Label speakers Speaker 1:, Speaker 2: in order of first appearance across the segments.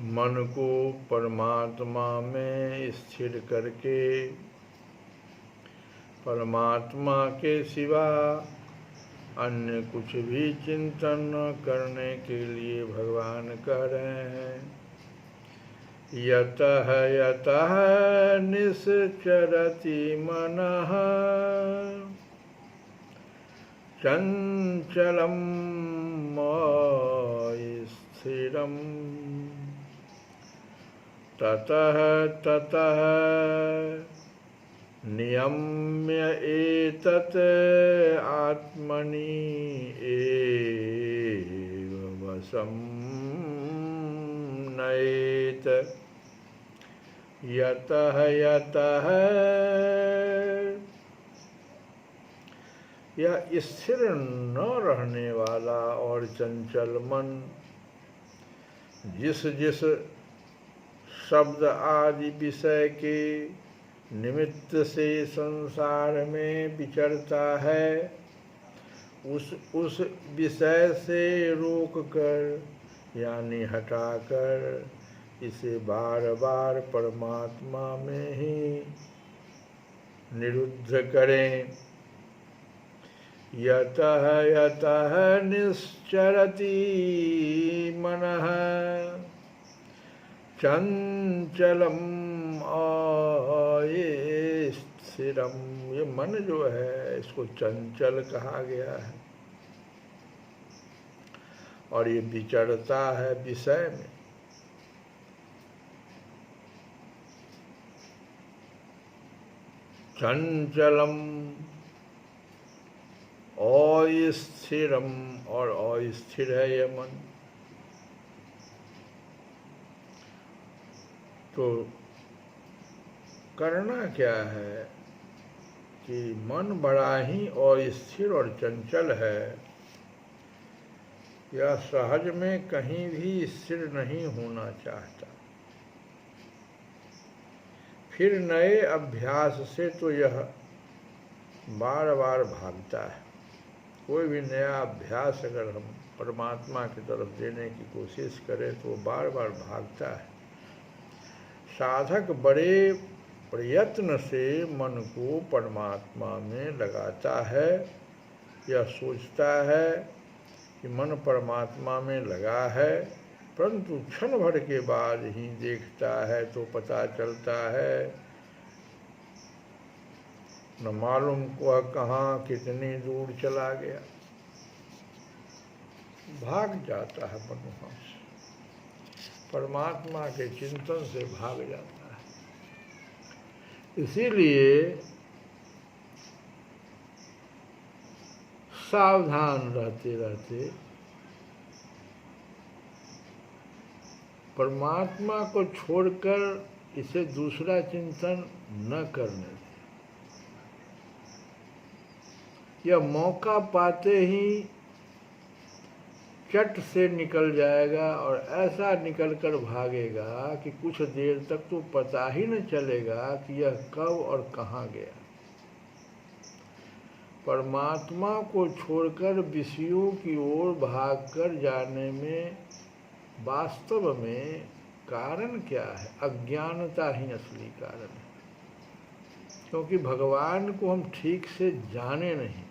Speaker 1: मन को परमात्मा में स्थिर करके परमात्मा के सिवा अन्य कुछ भी चिंतन न करने के लिए भगवान कह रहे हैं। यतः यतः निश्चरति मनः चंचलं स्थिरम् ततः ततः नियम्य एतत् आत्मनि एव वशं नयेत्। यतः यतः यह स्थिर न रहने वाला और चंचल मन जिस जिस शब्द आदि विषय के निमित्त से संसार में विचरता है, उस विषय से रोककर यानी हटाकर इसे बार बार परमात्मा में ही निरुद्ध करें। यतः यतः निश्चरति मनः चंचलम स्थिरम। ये मन जो है इसको चंचल कहा गया है और ये विचरता है विषय में। चंचलम अस्थिरम और अस्थिर है यह मन। तो करना क्या है कि मन बड़ा ही अस्थिर और चंचल है, यह सहज में कहीं भी स्थिर नहीं होना चाहता। फिर नए अभ्यास से तो यह बार बार भागता है। कोई भी नया अभ्यास अगर हम परमात्मा की तरफ देने की कोशिश करें तो बार बार भागता है। साधक बड़े प्रयत्न से मन को परमात्मा में लगाता है। यह सोचता है कि मन परमात्मा में लगा है, परंतु क्षण भर के बाद ही देखता है तो पता चलता है न मालूम वह कहाँ कितनी दूर चला गया। भाग जाता है मन वहाँ से, परमात्मा के चिंतन से भाग जाता है। इसीलिए सावधान रहते रहते परमात्मा को छोड़कर इसे दूसरा चिंतन न करने। यह मौका पाते ही चट से निकल जाएगा और ऐसा निकल कर भागेगा कि कुछ देर तक तो पता ही न चलेगा कि यह कब और कहाँ गया। परमात्मा को छोड़कर विषयों की ओर भागकर जाने में वास्तव में कारण क्या है? अज्ञानता ही असली कारण है, क्योंकि भगवान को हम ठीक से जाने नहीं।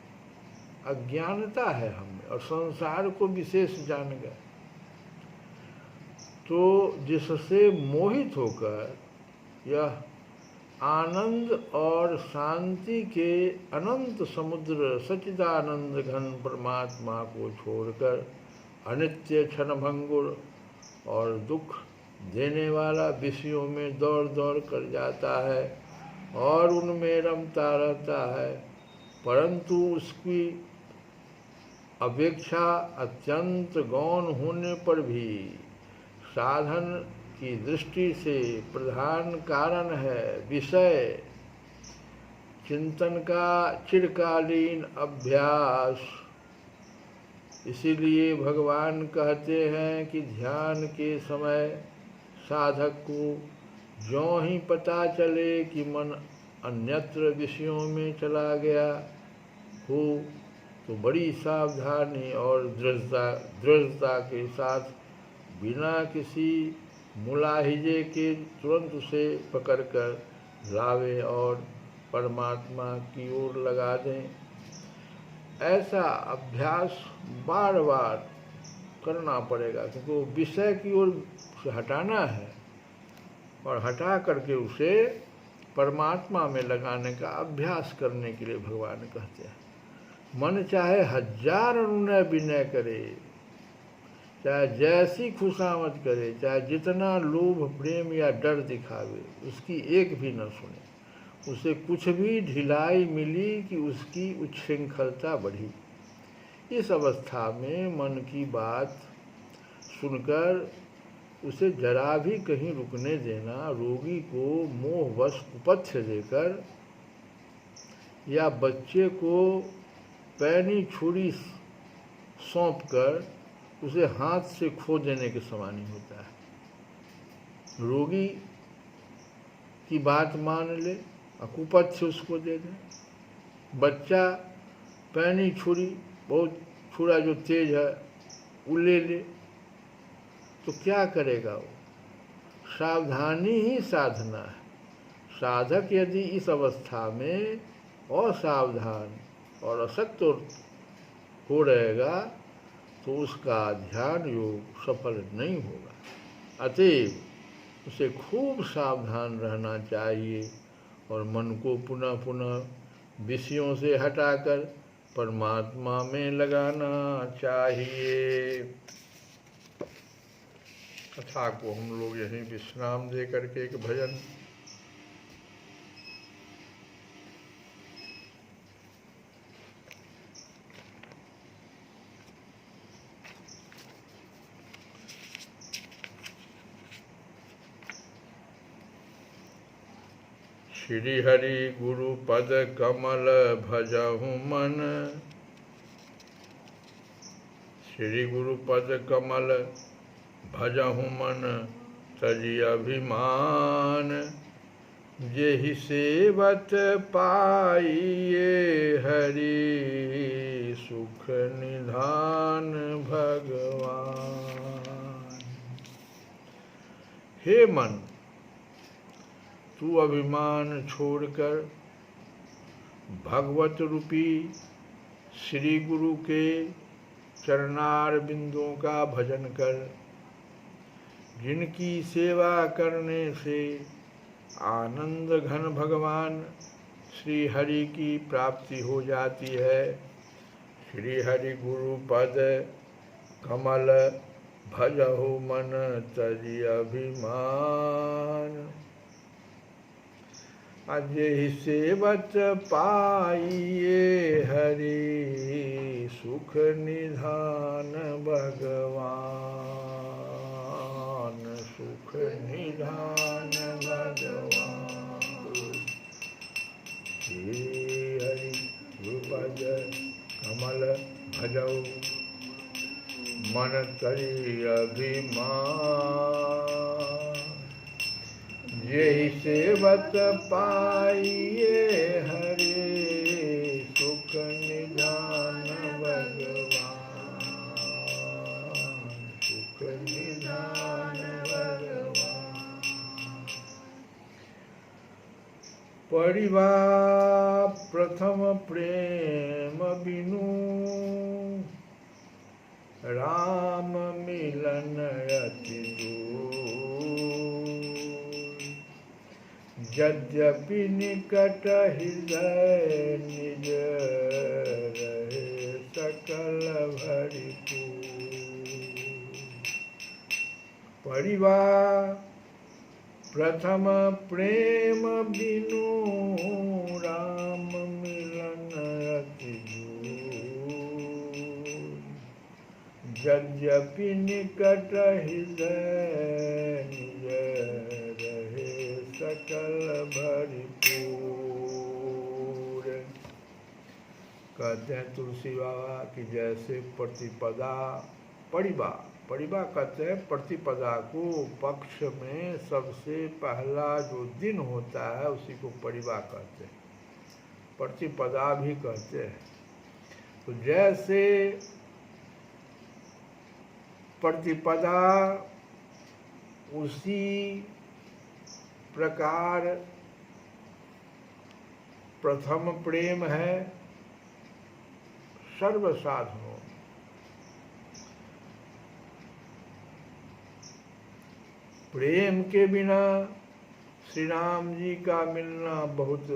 Speaker 1: अज्ञानता है हमें और संसार को विशेष जान गए, तो जिससे मोहित होकर यह आनंद और शांति के अनंत समुद्र सच्चिदानंद घन परमात्मा को छोड़कर अनित्य क्षणभंगुर और दुख देने वाला विषयों में दौड़ दौड़ कर जाता है और उनमें रमता रहता है, परंतु उसकी अपेक्षा अत्यंत गौण होने पर भी साधन की दृष्टि से प्रधान कारण है विषय चिंतन का चिरकालीन अभ्यास। इसीलिए भगवान कहते हैं कि ध्यान के समय साधक को ज्यों ही पता चले कि मन अन्यत्र विषयों में चला गया हो तो बड़ी सावधानी और दृढ़ता के साथ बिना किसी मुलाहिजे के तुरंत उसे पकड़कर लावे और परमात्मा की ओर लगा दें। ऐसा अभ्यास बार बार करना पड़ेगा, क्योंकि वो विषय की ओर से हटाना है और हटा करके उसे परमात्मा में लगाने का अभ्यास करने के लिए भगवान कहते हैं। मन चाहे हजार अनुनय विनय करे, चाहे जैसी खुशामद करे, चाहे जितना लोभ प्रेम या डर दिखावे, उसकी एक भी न सुने। उसे कुछ भी ढिलाई मिली कि उसकी उच्छृंखलता बढ़ी। इस अवस्था में मन की बात सुनकर उसे जरा भी कहीं रुकने देना, रोगी को मोहवश कुपथ्य देकर या बच्चे को पैनी छुरी सौंपकर उसे हाथ से खो देने के समान ही होता है। रोगी की बात मान ले, कुपथ्य उसको दे दे। बच्चा पैनी छुरी, बहुत छुरा जो तेज है, वो ले ले, तो क्या करेगा वो? सावधानी ही साधना है। साधक यदि इस अवस्था में असावधान और असक्त हो रहेगा तो उसका ध्यान योग सफल नहीं होगा। अतएव उसे खूब सावधान रहना चाहिए और मन को पुनः पुनः विषयों से हटाकर परमात्मा में लगाना चाहिए। कथा को हम लोग यहीं विश्राम दे करके एक भजन श्री हरि गुरु पद कमल भजहु मन। श्री गुरु पद कमल भजहु मन तजी अभिमान। जेहि सेवत पाइए हरि सुख निधान भगवान। हे मन, तू अभिमान छोड़कर भगवत रूपी श्री गुरु के चरणार बिंदों का भजन कर। जिनकी सेवा करने से आनंद घन भगवान श्री हरि की प्राप्ति हो जाती है। श्री हरि गुरु पद कमल भजहु मन तजी अभिमान। जेहि सेवत पाइए हरि सुख निधान भगवान। सुख निधान भगवान। हे हरि गुरुपद कमल भजहु मन तजी अभिमान। जेहि सेवत पाइए हरि सुख निधान भगवान। सुख निधान भगवान। परिवा प्रथम प्रेम बिनु राम मिलन अति दूर। यद्यपि निकट हृदय निज रहे सकल भरिपूर। परिवार प्रथम प्रेम बिनु राम मिलन अति दूर। यद्यपि निकट हृदय निज रहे सकल भरिपूर। कहते हैं तुलसी बाबा कि जैसे प्रतिपदा परिबा कहते हैं प्रतिपदा को। पक्ष में सबसे पहला जो दिन होता है उसी को परिबा कहते हैं, प्रतिपदा भी कहते हैं। तो जैसे प्रतिपदा उसी प्रकार प्रथम प्रेम है सर्व साधनों। प्रेम के बिना श्री राम जी का मिलना बहुत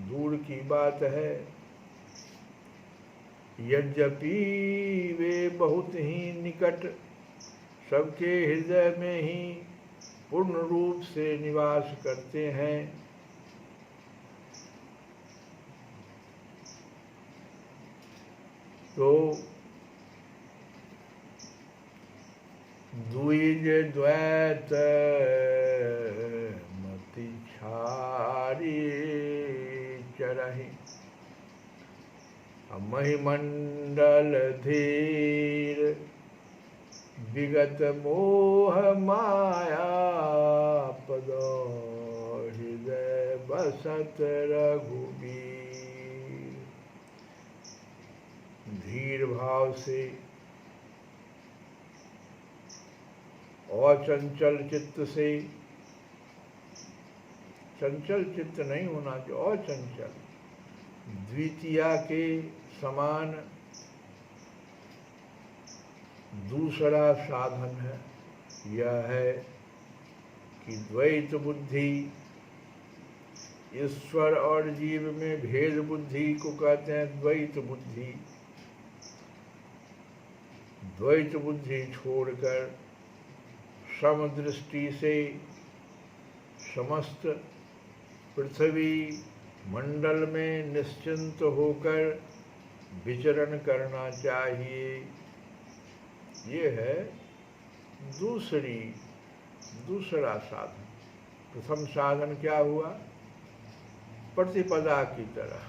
Speaker 1: दूर की बात है। यद्यपि वे बहुत ही निकट सबके हृदय में ही पूर्ण रूप से निवास करते हैं, तो द्विज द्वैत मति छारी चरहि, महिमंडल धीर विगत मोह माया पदो, हृदय बसत रघुबीर। धीर भाव से और चंचल चित्त से, चंचल चित्त नहीं होना चाहिए, और चंचल द्वितीया के समान दूसरा साधन है। यह है कि द्वैत बुद्धि, ईश्वर और जीव में भेद बुद्धि को कहते हैं द्वैत बुद्धि। द्वैत बुद्धि छोड़कर समदृष्टि से समस्त पृथ्वी मंडल में निश्चिंत होकर विचरण करना चाहिए। ये है दूसरा साधन। प्रथम साधन क्या हुआ? प्रतिपदा की तरह,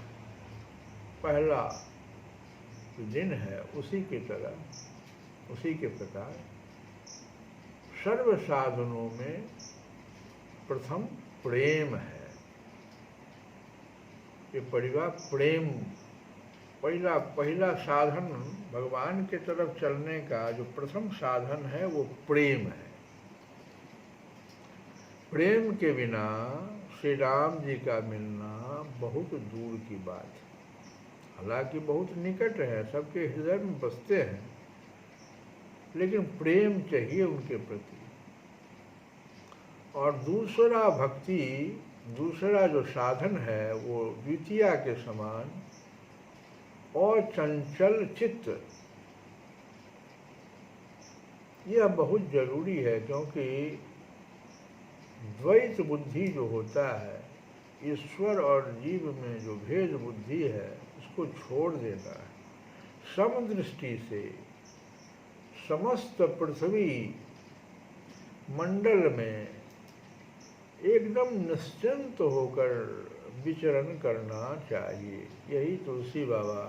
Speaker 1: पहला दिन है उसी की तरह, उसी के प्रकार सर्व साधनों में प्रथम प्रेम है। ये परिवार प्रेम, पहला साधन भगवान के तरफ चलने का जो प्रथम साधन है वो प्रेम है। प्रेम के बिना श्री राम जी का मिलना बहुत दूर की बात है। हालांकि बहुत निकट है, सबके हृदय में बसते हैं, लेकिन प्रेम चाहिए उनके प्रति। और दूसरा भक्ति, दूसरा जो साधन है वो द्वितीया के समान और चंचल चित्त, यह बहुत जरूरी है। क्योंकि द्वैत बुद्धि जो होता है, ईश्वर और जीव में जो भेद बुद्धि है, उसको छोड़ देना है। समदृष्टि से समस्त पृथ्वी मंडल में एकदम निश्चिंत होकर विचरण करना चाहिए। यही तुलसी बाबा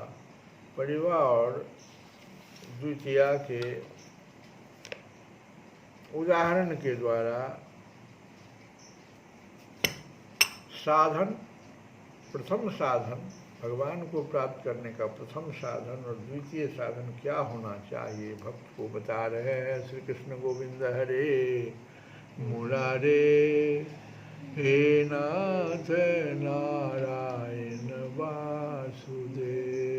Speaker 1: परिवार और द्वितीया के उदाहरण के द्वारा साधन, प्रथम साधन भगवान को प्राप्त करने का प्रथम साधन और द्वितीय साधन क्या होना चाहिए भक्त को बता रहे हैं। श्री कृष्ण गोविंद हरे मुरारे, हे नाथ नारायण वासुदेव।